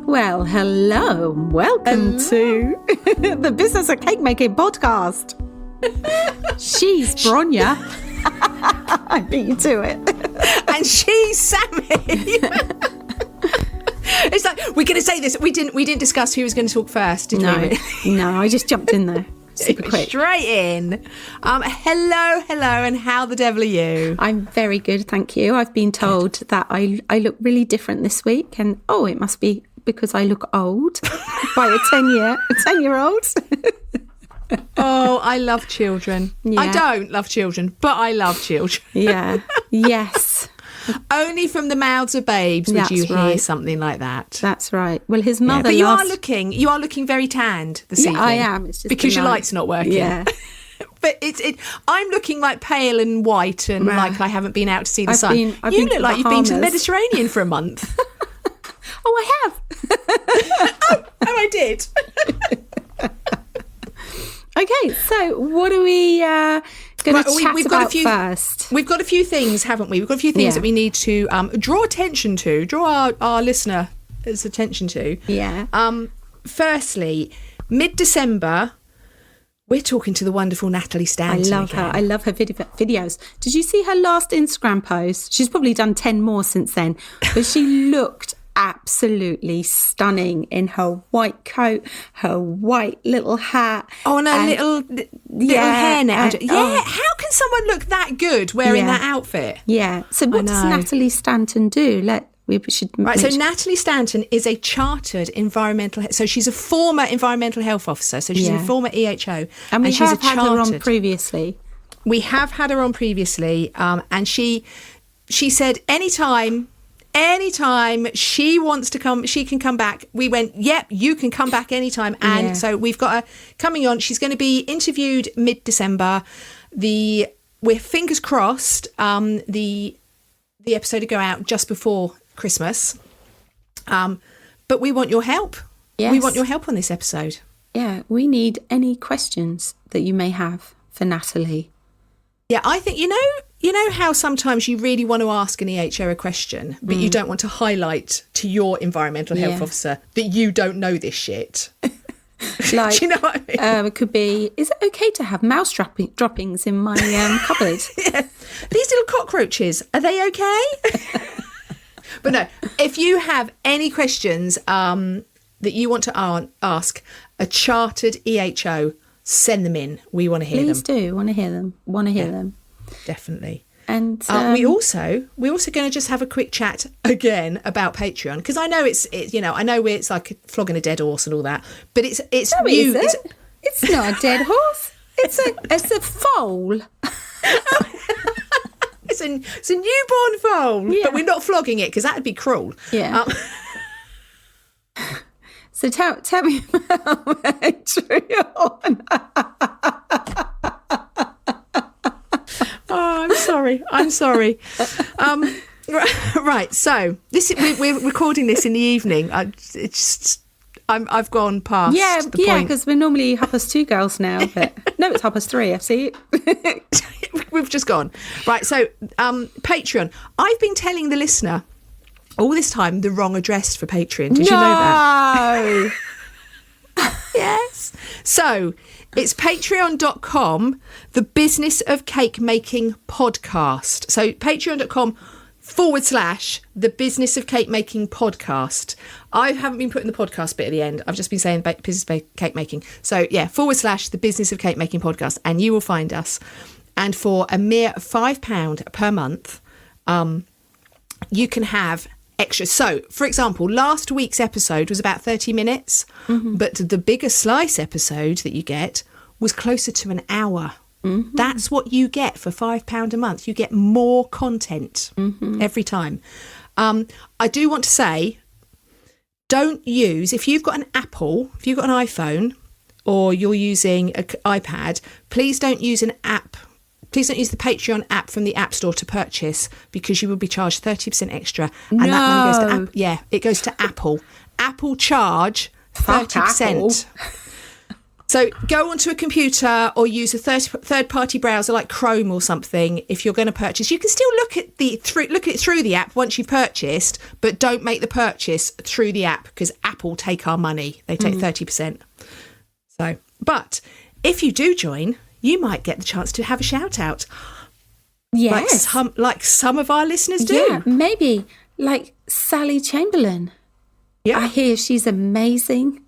Well, hello. Welcome to the Business of Cake Making podcast. She's Bronya. I beat you to it. And she's Sammy. It's like, we're going to say this. We didn't discuss who was going to talk first, did we? No, I just jumped in there. Super quick. Straight in. Hello, and how the devil are you? I'm very good, thank you. I've been told that I look really different this week, and it must be because I look old by a 10-year-old. Oh, I love children. Yeah. I don't love children, but I love children. Yeah. Yes. Only from the mouths of babes would you hear something like that. That's right. Well, his mother. But you are looking very tanned this evening. I am. It's just because your light's not working. Yeah. But I'm looking like pale and white and like I haven't been out to see the sun. You look like you've been to the Mediterranean for a month. I have. I did. Okay, so what are we going to chat about first? We've got a few things, haven't we? We've got a few things that we need to draw our listeners' attention to. Yeah. Firstly, mid-December, we're talking to the wonderful Natalie Stanton. I love her videos. Did you see her last Instagram post? She's probably done 10 more since then, but she looked absolutely stunning in her white coat, her white little hat. Oh, and her little hairnet. How can someone look that good wearing that outfit? Yeah. So what does Natalie Stanton do? So Natalie Stanton is a chartered so she's a former environmental health officer. So she's a former EHO. And we have had her on previously. We have had her on previously. And she said anytime she wants to come, she can come back. We went, yep, you can come back anytime. And so we've got her coming on. She's going to be interviewed mid-December. We're fingers crossed the episode to go out just before Christmas. But we want your help. Yes. We want your help on this episode. Yeah, we need any questions that you may have for Natalie. Yeah, I think, you know how sometimes you really want to ask an EHO a question, but you don't want to highlight to your environmental health officer that you don't know this shit. Like, do you know what I mean? It could be, is it okay to have mouse droppings in my cupboard? Yeah. These little cockroaches, are they okay? But no, if you have any questions that you want to ask a chartered EHO, send them in. We want to hear them. Please do. Want to hear them. Definitely. And we're also going to just have a quick chat again about Patreon, because I know it's like flogging a dead horse and all that, but it's no, new. It's not a dead horse. It's a foal. It's a newborn foal, but we're not flogging it because that'd be cruel. Yeah. So tell me about Patreon. Oh, I'm sorry. Right. So we're recording this in the evening. I've gone past. The point. Because we're normally 2:30 girls now. But no, it's 3:30. I see. We've just gone right. So Patreon. I've been telling the listener all this time the wrong address for Patreon. Did you know that? Yes. So it's patreon.com, the Business of Cake Making podcast. So patreon.com /the Business of Cake Making podcast. I haven't been putting the podcast bit at the end. I've just been saying Business of Cake Making. So yeah, /the Business of Cake Making podcast, and you will find us. And for a mere £5 per month, you can have extra. So, for example, last week's episode was about 30 minutes, but the Bigger Slice episode that you get was closer to an hour. Mm-hmm. That's what you get for £5 a month. You get more content every time. I do want to say, don't use, if you've got an Apple, if you've got an iPhone, or you're using an iPad, please don't use an app. Please don't use the Patreon app from the App Store to purchase, because you will be charged 30% extra. And that money goes to it goes to Apple. Apple charge 30%. So go onto a computer or use a third-party browser like Chrome or something. If you're going to purchase, you can still look at it through the app once you've purchased, but don't make the purchase through the app because Apple take our money. They take 30%. So, but if you do join, you might get the chance to have a shout out. Yes, like some of our listeners do. Yeah, maybe like Sally Chamberlain. Yeah, I hear she's amazing.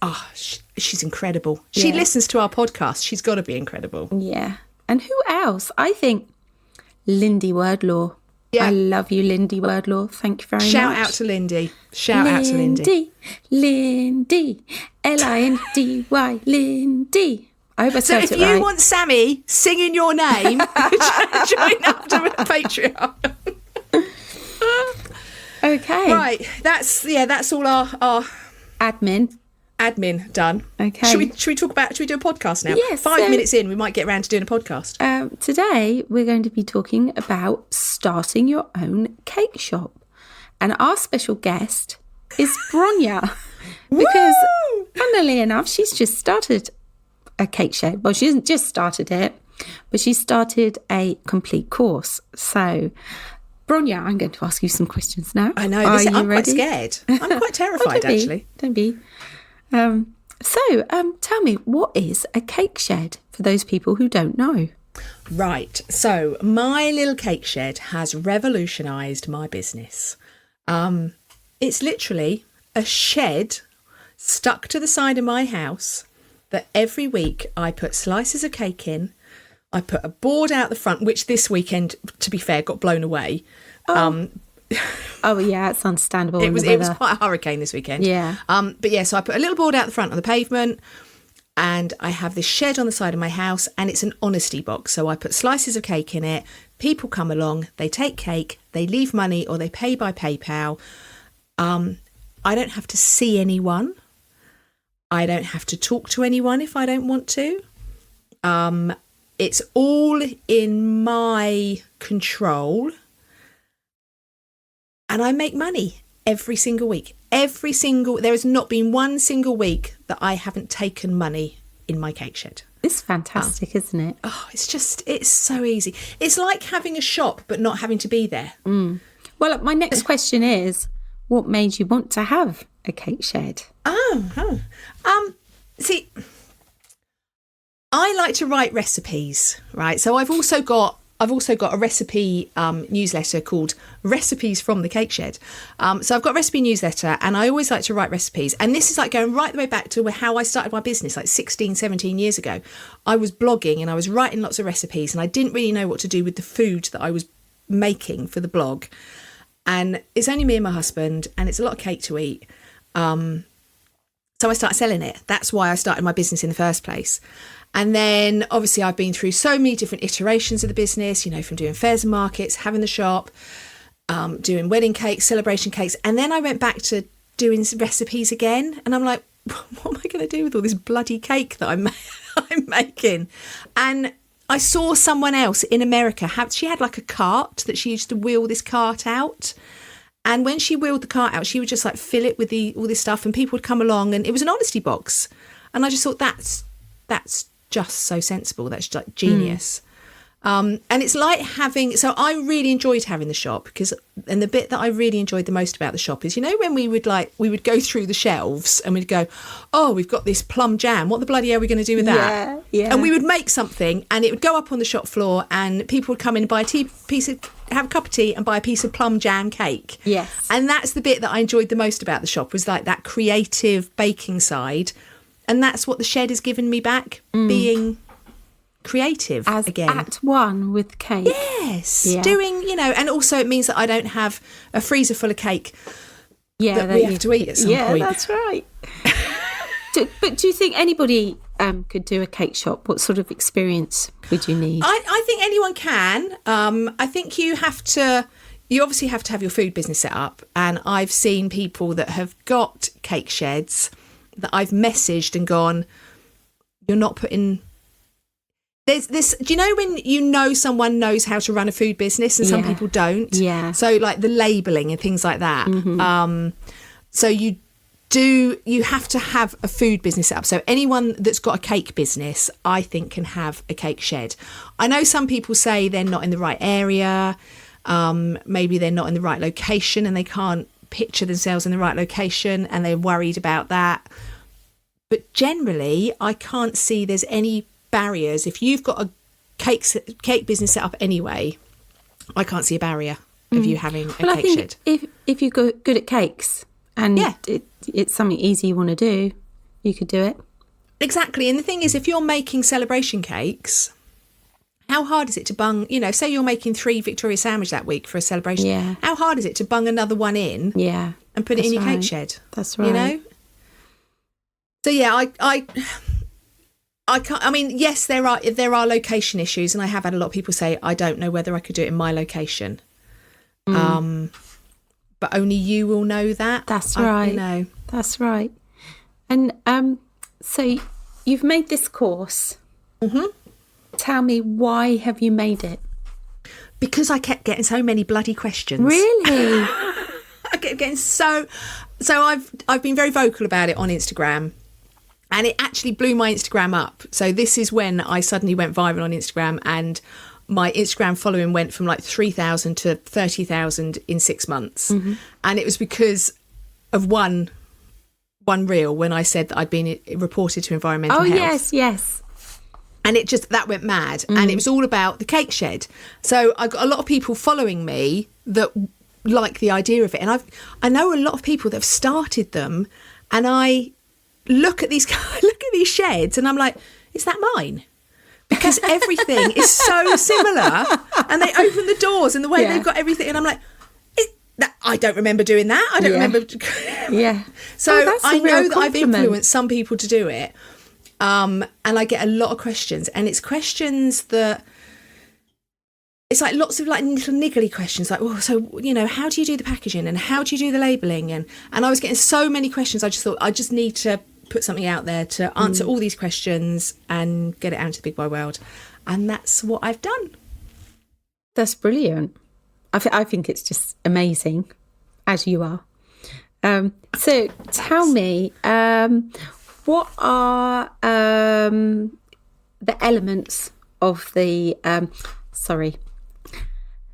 Oh, she's incredible. She listens to our podcast. She's got to be incredible. Yeah. And who else? I think Lindy Wordlaw. Yeah. I love you, Lindy Wordlaw. Thank you very much. Shout out to Lindy. Shout out to Lindy. Lindy. Lindy. Lindy. I hope I so spelled if it right. you want Sammy singing your name, join up to Patreon. Okay. Right. That's all our admin done. Okay. Should we do a podcast now? Yes. 5 minutes in, we might get around to doing a podcast. Today, we're going to be talking about starting your own cake shop. And our special guest is Bronya. Because, funnily enough, she's just started a cake shed. Well, she hasn't just started it, but she started a complete course. So, Bronya, I'm going to ask you some questions now. I know. I'm quite scared. I'm quite terrified, actually. Don't be. Tell me, what is a cake shed for those people who don't know? Right. So my little cake shed has revolutionised my business. It's literally a shed stuck to the side of my house that every week I put slices of cake in. I put a board out the front, which this weekend, to be fair, got blown away. Oh yeah, it's understandable. It was quite a hurricane this weekend. Yeah. But yeah, so I put a little board out the front on the pavement, and I have this shed on the side of my house, and it's an honesty box. So I put slices of cake in it. People come along, they take cake, they leave money, or they pay by PayPal. I don't have to see anyone. I don't have to talk to anyone if I don't want to. It's all in my control. And I make money every single week. There has not been one single week that I haven't taken money in my cake shed. It's fantastic, isn't it? Oh, it's so easy. It's like having a shop, but not having to be there. Well, my next question is, what made you want to have a cake shed? See, I like to write recipes, right? So I've also got a recipe newsletter called Recipes from the Cake Shed. So I've got a recipe newsletter, and I always like to write recipes. And this is like going right the way back to how I started my business, like 16, 17 years ago. I was blogging and I was writing lots of recipes, and I didn't really know what to do with the food that I was making for the blog. And it's only me and my husband, and it's a lot of cake to eat. So I started selling it. That's why I started my business in the first place. And then obviously I've been through so many different iterations of the business, from doing fairs and markets, having the shop, doing wedding cakes, celebration cakes. And then I went back to doing recipes again. And I'm like, what am I going to do with all this bloody cake that I'm making? And I saw someone else in America. She had like a cart that she used to wheel this cart out. And when she wheeled the cart out, she would just like fill it with all this stuff, and people would come along, and it was an honesty box. And I just thought that's just so sensible. That's like genius. And it's like so I really enjoyed having the shop and the bit that I really enjoyed the most about the shop is, when we would go through the shelves and we'd go, oh, we've got this plum jam. What the bloody hell are we going to do with that? Yeah. And we would make something, and it would go up on the shop floor, and people would come in and buy have a cup of tea and buy a piece of plum jam cake. Yes. And that's the bit that I enjoyed the most about the shop, was like that creative baking side. And that's what the shed has given me back, being creative again. At one with cake. Yes. Yeah. Doing, and also it means that I don't have a freezer full of cake that we have to eat at some point. Yeah, that's right. But do you think anybody could do a cake shop? What sort of experience would you need? I think anyone can. I think you obviously have to have your food business set up. And I've seen people that have got cake sheds that I've messaged and gone, you're not putting... There's this, do you know when someone knows how to run a food business and some people don't? Yeah. So like the labelling and things like that. Mm-hmm. So you have to have a food business set up? So anyone that's got a cake business, I think, can have a cake shed. I know some people say they're not in the right area. Maybe they're not in the right location and they can't picture themselves in the right location and they're worried about that. But generally, I can't see there's any barriers. If you've got a cake business set up anyway, I can't see a barrier of you having a cake shed. If you're good at cakes and it's something easy you want to do, you could do it. Exactly. And the thing is, if you're making celebration cakes, how hard is it to bung, say you're making 3 Victoria sandwich that week for a celebration. Yeah. How hard is it to bung another one in and put it in your cake shed? That's right. So yeah, I can't, I mean, yes, there are location issues, and I have had a lot of people say, I don't know whether I could do it in my location. But only you will know that. That's right. That's right. And so you've made this course. Mm-hmm. Tell me, why have you made it? Because I kept getting so many bloody questions. Really? I kept getting so I've been very vocal about it on Instagram, and it actually blew my Instagram up. So this is when I suddenly went viral on Instagram, and my Instagram following went from like 3,000 to 30,000 in 6 months. Mm-hmm. And it was because of one reel when I said that I'd been reported to environmental health. Yes. And it just, that went mad. And it was all about the cake shed. So I got a lot of people following me that like the idea of it. And I know a lot of people that have started them, and I look at these sheds and I'm like, is that mine? Because everything is so similar, and they open the doors and the way they've got everything, and I'm like, I don't remember doing that. I don't remember. Yeah. So I know that I've influenced some people to do it. And I get a lot of questions, and it's questions that, it's like lots of like little niggly questions, like, oh, so, how do you do the packaging, and how do you do the labelling? And I was getting so many questions. I just thought, I just need to put something out there to answer all these questions and get it out into the big wide world. And that's what I've done. That's brilliant. I think it's just amazing, as you are. So tell me, what are the elements of the... sorry.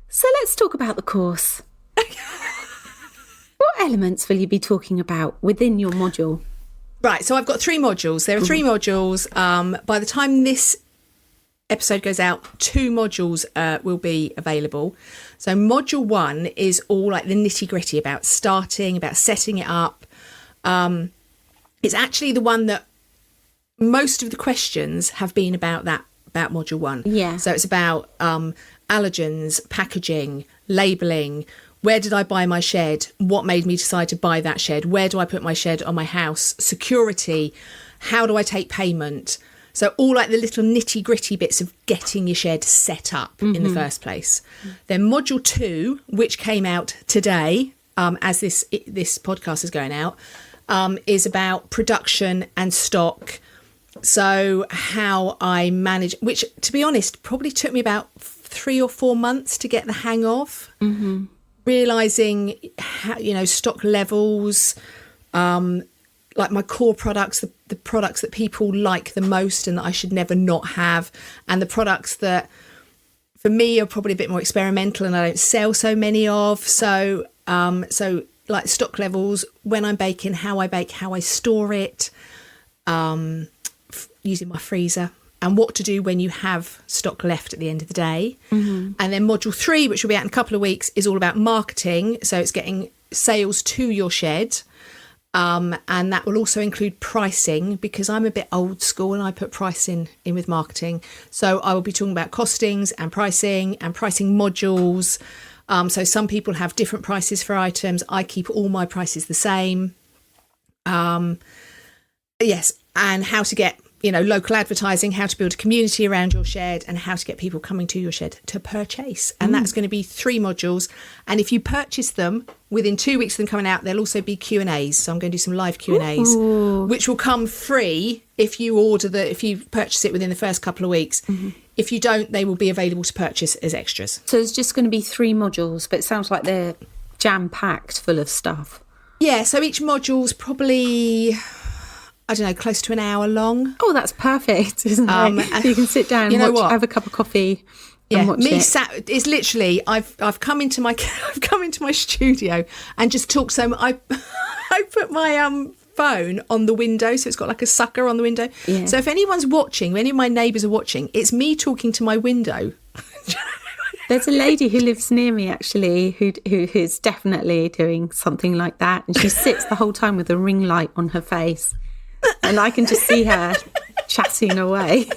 So let's talk about the course. What elements will you be talking about within your module? Right, so I've got 3 modules. There are 3 modules. By the time this episode goes out, 2 modules will be available. So module 1 is all like the nitty-gritty about starting, about setting it up. It's actually the one that most of the questions have been about module 1. Yeah. So it's about allergens, packaging, labelling. Where did I buy my shed? What made me decide to buy that shed? Where do I put my shed on my house? Security. How do I take payment? So all like the little nitty gritty bits of getting your shed set up in the first place. Then module 2, which came out today, as this podcast is going out, is about production and stock. So how I manage, which to be honest, probably took me about 3 or 4 months to get the hang of. Mm-hmm. Realising how, stock levels, like my core products, the products that people like the most and that I should never not have, and the products that for me are probably a bit more experimental and I don't sell so many of. So like stock levels, when I'm baking, how I bake, how I store it, using my freezer, and what to do when you have stock left at the end of the day. Mm-hmm. And then module 3, which will be out in a couple of weeks, is all about marketing. So it's getting sales to your shed. And that will also include pricing, because I'm a bit old school and I put pricing in with marketing. So I will be talking about costings and pricing modules. So some people have different prices for items. I keep all my prices the same. Yes. And how to get, local advertising, how to build a community around your shed, and how to get people coming to your shed to purchase. And that's going to be 3 modules. And if you purchase them within 2 weeks of them coming out, there'll also be Q&As. So I'm going to do some live Q&As, which will come free if you purchase it within the first couple of weeks. Mm-hmm. If you don't, they will be available to purchase as extras. So it's just going to be 3 modules, but it sounds like they're jam-packed full of stuff. Yeah, so each module's probably, I don't know, close to an hour long. Oh, that's perfect, isn't it? You can sit down, you know watch, what? have a cup of coffee. Yeah, and watch me it. sat. It's literally I've come into my studio and just talked so much. I put my phone on the window, so it's got like a sucker on the window. Yeah. So if anyone's watching, if any of my neighbours are watching, it's me talking to my window. There's a lady who lives near me, actually, who's definitely doing something like that. And she sits the whole time with a ring light on her face. And I can just see her chatting away.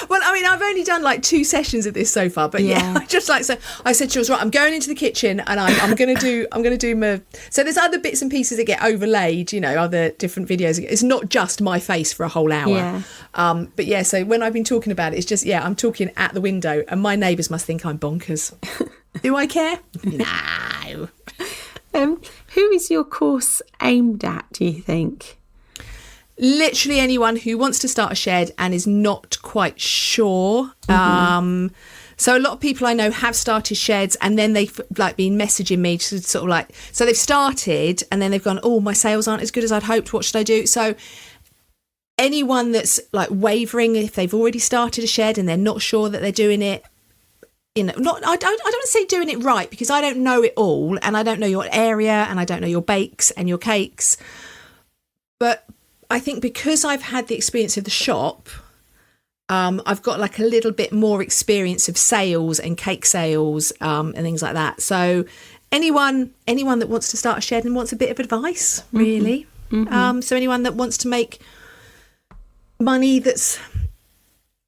Well, I mean, I've only done like 2 sessions of this so far, but yeah, I just like, so I said to her, right, I'm going into the kitchen and I'm going to do my, so there's other bits and pieces that get overlaid, you know, other different videos. It's not just my face for a whole hour. Yeah. But yeah, so when I've been talking about it, it's just, I'm talking at the window and my neighbours must think I'm bonkers. Do I care? No. Who is your course aimed at, do you think? Literally anyone who wants to start a shed and is not quite sure. So a lot of people I know have started sheds and then they've like been messaging me to sort of like, so they've started and then they've gone, oh, my sales aren't as good as I'd hoped. What should I do? So anyone that's like wavering, if they've already started a shed and they're not sure that they're doing it, you know, I don't want to say doing it right because I don't know it all and I don't know your area and I don't know your bakes and your cakes. But I think because I've had the experience of the shop, I've got like a little bit more experience of sales and cake sales and things like that. So anyone that wants to start a shed and wants a bit of advice, really. So anyone that wants to make money,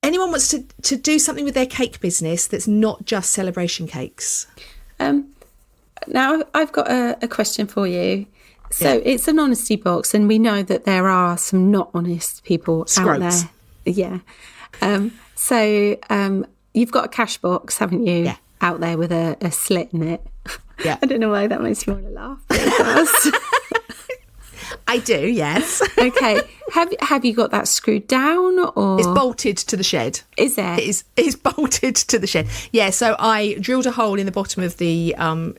anyone wants to do something with their cake business that's not just celebration cakes. Now, I've got a question for you. So it's an honesty box, and we know that there are some not honest people out there. Yeah. So you've got a cash box, haven't you? Yeah. Out there with a slit in it. Yeah. I don't know why that makes me want to laugh. But it does. I do, yes. Okay. Have you got that screwed down, or it's bolted to the shed? Is it? It's bolted to the shed. Yeah. So I drilled a hole in the bottom of the bottom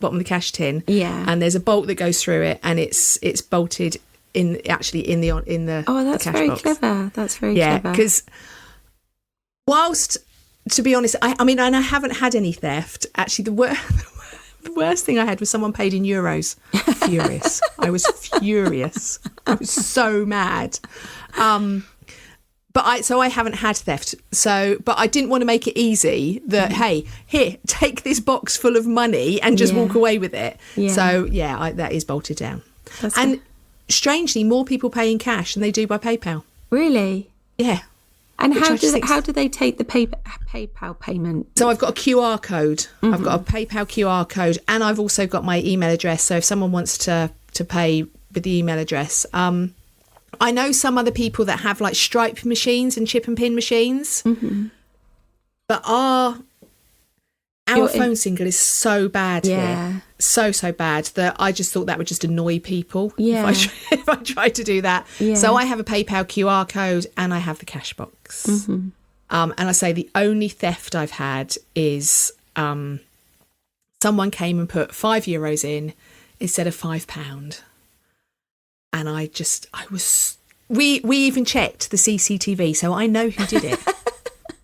of the cash tin. Yeah. And there's a bolt that goes through it, and it's bolted in the Oh, that's the cash very box. clever. That's very clever. clever. Because whilst, to be honest, I mean, and I haven't had any theft. Actually, the worst thing I had was someone paid in euros. Furious. I was furious. I was so mad. But I haven't had theft. But I didn't want to make it easy that, hey, here, take this box full of money and just walk away with it. Yeah. So that is bolted down. And strangely, more people pay in cash than they do by PayPal. Really? Yeah. And how do they take the PayPal payment? So I've got a QR code. I've got a PayPal QR code, and I've also got my email address. So if someone wants to pay with the email address, I know some other people that have like Stripe machines and chip and pin machines, but our phone single is so bad here, so bad that I just thought that would just annoy people if I tried to do that. Yeah. So I have a PayPal QR code and I have the cash box. And I say the only theft I've had is someone came and put €5 in instead of £5. And we even checked the CCTV, so I know who did it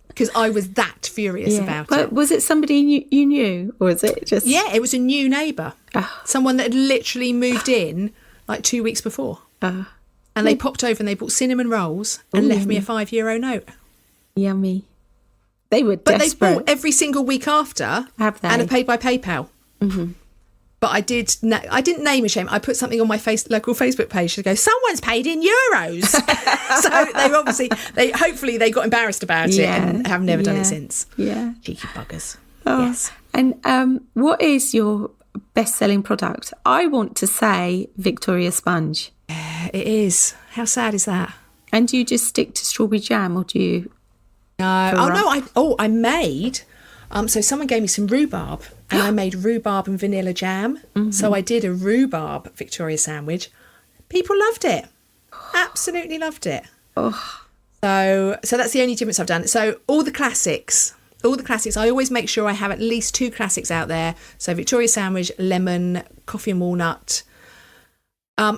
because I was that furious about it. Was it somebody you knew, or was it just? Yeah, it was a new neighbour, someone that had literally moved in like 2 weeks before, and they popped over and they bought cinnamon rolls and left me a €5 note. Yummy. They were desperate. But they bought every single week after, have they? And have paid by PayPal. But I didn't name a shame. I put something on my local Facebook page to go, someone's paid in euros. So hopefully they got embarrassed about it and have never done it since. Yeah. Cheeky buggers. Oh. Yes. And what is your best-selling product? I want to say Victoria Sponge. Yeah, it is. How sad is that? And do you just stick to strawberry jam, or do you? No. I made. So someone gave me some rhubarb and I made rhubarb and vanilla jam. So I did a rhubarb Victoria sandwich. People loved it. Absolutely loved it. Oh. So that's the only difference I've done. So all the classics, I always make sure I have at least 2 classics out there. So Victoria sandwich, lemon, coffee and walnut,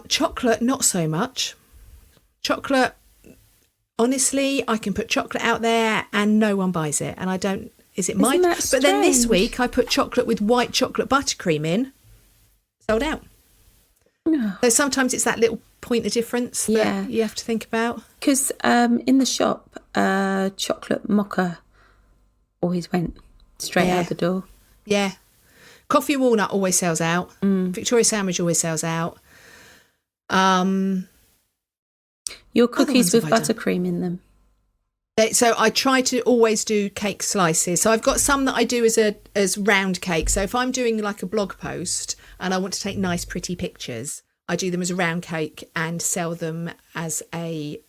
Chocolate, not so much. Chocolate, honestly, I can put chocolate out there and no one buys it. And I don't, is it mine? But then this week I put chocolate with white chocolate buttercream in, sold out. Oh. So sometimes it's that little point of difference that you have to think about. Because in the shop, chocolate mocha always went straight out the door. Yeah. Coffee and walnut always sells out. Victoria sandwich always sells out. Your cookies with buttercream in them. So I try to always do cake slices. So I've got some that I do as round cake. So if I'm doing like a blog post and I want to take nice, pretty pictures, I do them as a round cake and sell them as a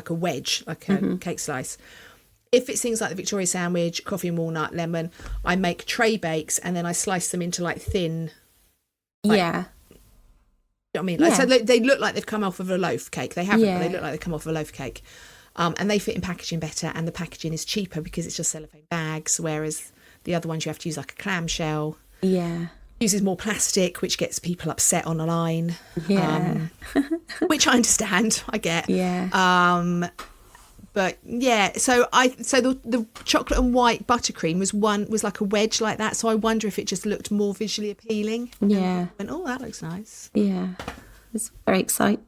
wedge, like a cake slice. If it's things like the Victoria sandwich, coffee and walnut, lemon, I make tray bakes and then I slice them into like thin. You know what I mean? Like, so they look like they've come off of a loaf cake. They haven't, but they look like they've come off of a loaf cake. And they fit in packaging better, and the packaging is cheaper because it's just cellophane bags, whereas the other ones you have to use like a clamshell. Yeah. Uses more plastic, which gets people upset on a line. Yeah. Which I understand, I get. Yeah. But yeah, so the chocolate and white buttercream was like a wedge like that. So I wonder if it just looked more visually appealing. Yeah. And oh, that looks nice. Yeah. It's very exciting.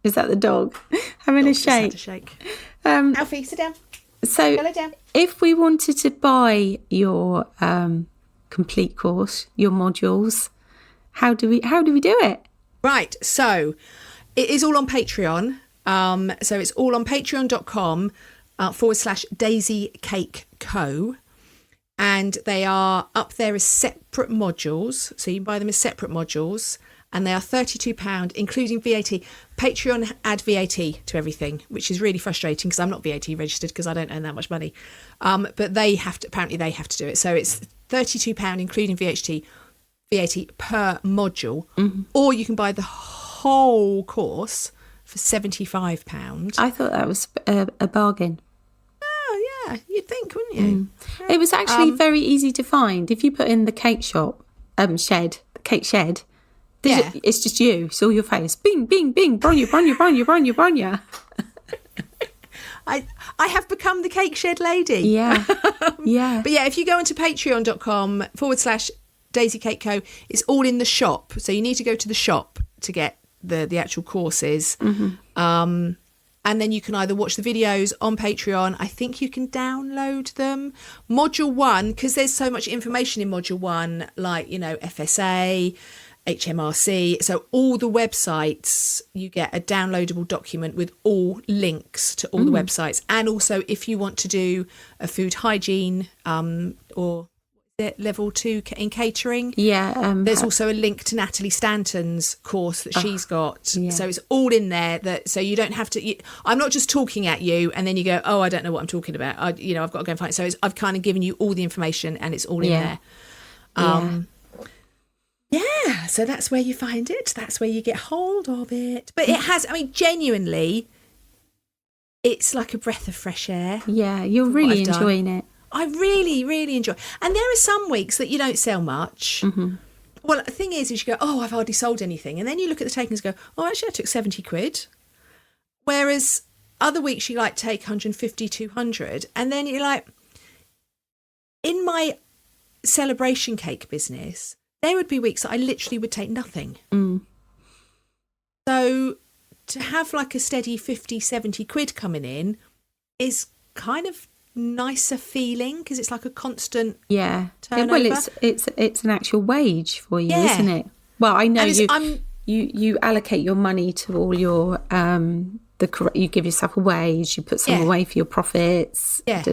Is that the dog having a shake? Alfie, sit down. So go down. If we wanted to buy your complete course, your modules, how do we do it? Right. So it is all on Patreon. So it's all on patreon.com /Daisy Cake Co. And they are up there as separate modules. So you can buy them as separate modules. And they are £32, including VAT. Patreon add VAT to everything, which is really frustrating because I'm not VAT registered because I don't earn that much money. But apparently they have to do it. So it's £32, including VAT per module. Or you can buy the whole course for £75. I thought that was a bargain. Oh, yeah, you'd think, wouldn't you? It was actually very easy to find. If you put in the cake shop, the cake shed, it's just you. It's all your face. Bing, bing, bing. Bronya, Bronya, Bronya, Bronya, Bronya. I have become the cake shed lady. Yeah. Yeah. But yeah, if you go into patreon.com /Daisy Cake Co, it's all in the shop. So you need to go to the shop to get the actual courses. And then you can either watch the videos on Patreon. I think you can download them. Module 1, because there's so much information in Module 1, like, FSA, HMRC. So all the websites, you get a downloadable document with all links to all the websites. And also if you want to do a food hygiene or level 2 in catering, there's also a link to Natalie Stanton's course that she's got. So it's all in there, so you don't have to I'm not just talking at you and then you go, oh, I don't know what I'm talking about. I've got to go and find it. So I've kind of given you all the information and it's all in there. So that's where you find it. That's where you get hold of it. But it has, genuinely, it's like a breath of fresh air. Yeah, you're really enjoying it. I really, really enjoy. And there are some weeks that you don't sell much. Well, the thing is you go, oh, I've hardly sold anything. And then you look at the takings and go, oh, actually, I took 70 quid. Whereas other weeks you take 150, 200. And then you're like, in my celebration cake business, there would be weeks that I literally would take nothing. So to have a steady 50, 70 quid coming in is kind of nicer feeling because it's like a constant turnover. Well, it's an actual wage for you, isn't it? Well, I know you allocate your money to all your you give yourself a wage, you put some away for your profits. And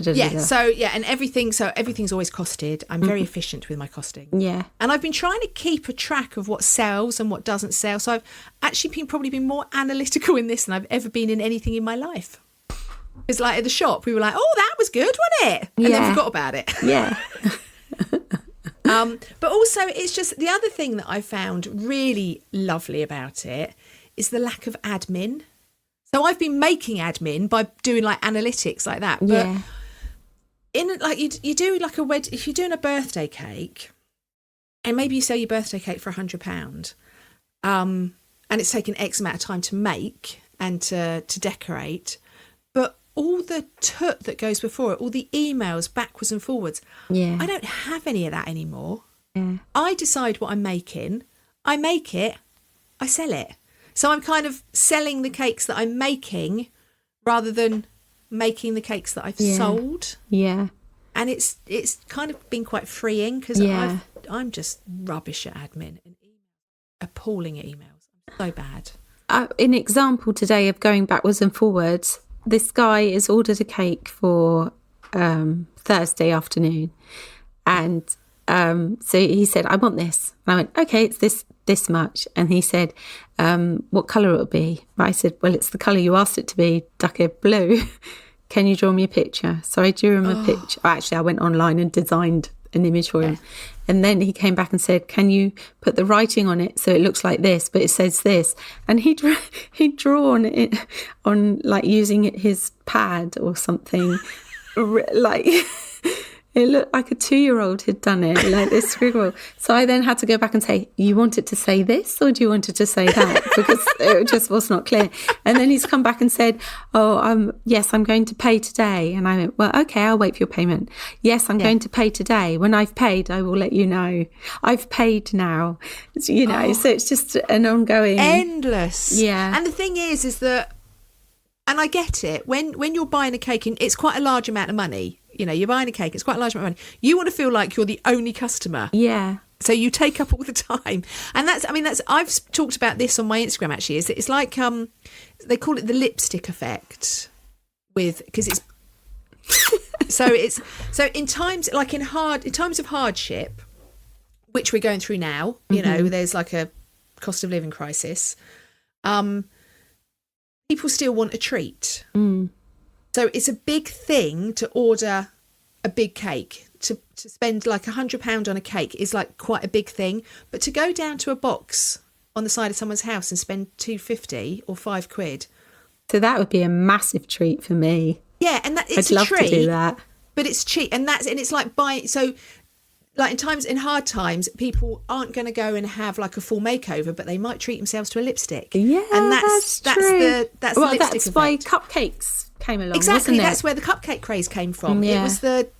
everything's always costed. I'm very efficient with my costing. Yeah. And I've been trying to keep a track of what sells and what doesn't sell. So I've actually probably been more analytical in this than I've ever been in anything in my life. It's like at the shop, we were like, oh, that was good, wasn't it? And then forgot about it. Yeah. But also, it's just the other thing that I found really lovely about it is the lack of admin. So I've been making admin by doing analytics like that. But in you do a wedding, if you're doing a birthday cake, and maybe you sell your birthday cake for £100, and it's taken X amount of time to make and to decorate. But all the toot that goes before it, all the emails backwards and forwards, I don't have any of that anymore. Yeah. I decide what I'm making. I make it. I sell it. So I'm kind of selling the cakes that I'm making rather than making the cakes that I've sold. Yeah. And it's kind of been quite freeing because I'm just rubbish at admin and appalling at emails. I'm so bad. An example today of going backwards and forwards, this guy has ordered a cake for Thursday afternoon. And so he said, I want this. And I went, okay, it's this much. And he said, what colour it will be? I said, well, it's the colour you asked it to be, duck blue. Can you draw me a picture? So I drew him a picture. Actually, I went online and designed an image for him. And then he came back and said, can you put the writing on it so it looks like this, but it says this? And he'd drawn it on, like, using his pad or something. Like, it looked like a 2-year-old had done it, like this scribble. So I then had to go back and say, you want it to say this or do you want it to say that? Because it just was not clear. And then he's come back and said, yes, I'm going to pay today. And I went, well, okay, I'll wait for your payment. Yes, I'm going to pay today. When I've paid, I will let you know. I've paid now. So it's just an ongoing... Endless. Yeah. And the thing is that, and I get it, when you're buying a cake, and it's quite a large amount of money. You're buying a cake, it's quite a large amount of money. You want to feel like you're the only customer. Yeah. So you take up all the time. And that's I've talked about this on my Instagram actually, is that it's like they call it the lipstick effect because it's so in times of hardship, which we're going through now, there's like a cost of living crisis. People still want a treat. Mm. So it's a big thing to order a big cake. To spend like £100 on a cake is like quite a big thing. But to go down to a box on the side of someone's house and spend £2.50 or £5. So that would be a massive treat for me. Yeah, and it's I'd love a treat. To do that. But it's cheap, and it's like buying. So, like in hard times, people aren't going to go and have like a full makeover, but they might treat themselves to a lipstick. Yeah, and that's true. the lipstick that's effect. Why cupcakes came along. Exactly, wasn't it? that's where the cupcake craze came from. Yeah. It was the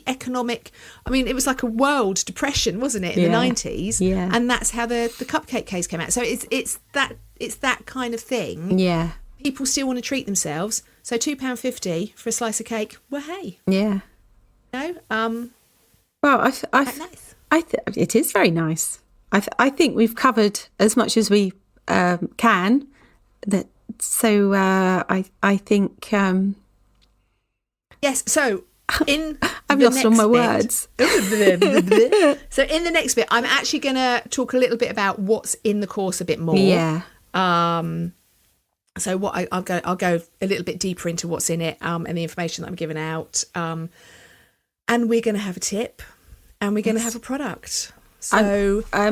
economic. I mean, it was like a world depression, wasn't it, in the 90s? Yeah, and that's how the cupcake craze came out. So it's that kind of thing. Yeah, people still want to treat themselves. So £2.50 for a slice of cake. Well, hey, yeah, Well, nice. It is very nice. I think we've covered as much as we can. So I think. Yes. So I've lost all my words. So in the next bit, I'm actually going to talk a little bit about what's in the course a bit more. Yeah. So what I'll go a little bit deeper into what's in it and the information that I'm giving out. And we're going to have a tip, and we're going to have a product. So, I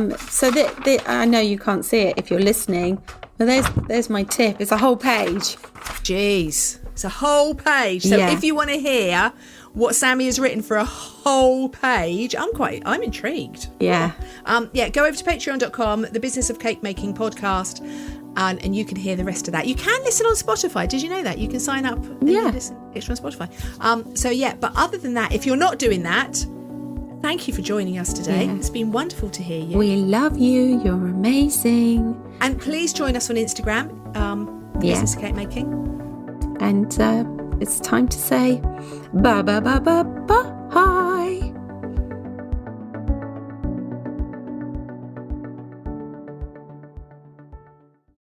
know you can't see it if you're listening, but there's my tip. It's a whole page. Jeez, it's a whole page. So if you want to hear what Sammy has written for a whole page, I'm intrigued. Yeah. Go over to patreon.com, the Business of Cake Making podcast, and you can hear the rest of that. You can listen on Spotify. Did you know that? You can sign up and listen extra on Spotify. But other than that, if you're not doing that, thank you for joining us today. Yeah. It's been wonderful to hear you. We love you. You're amazing. And please join us on Instagram, Business of Cake Making. And it's time to say bye.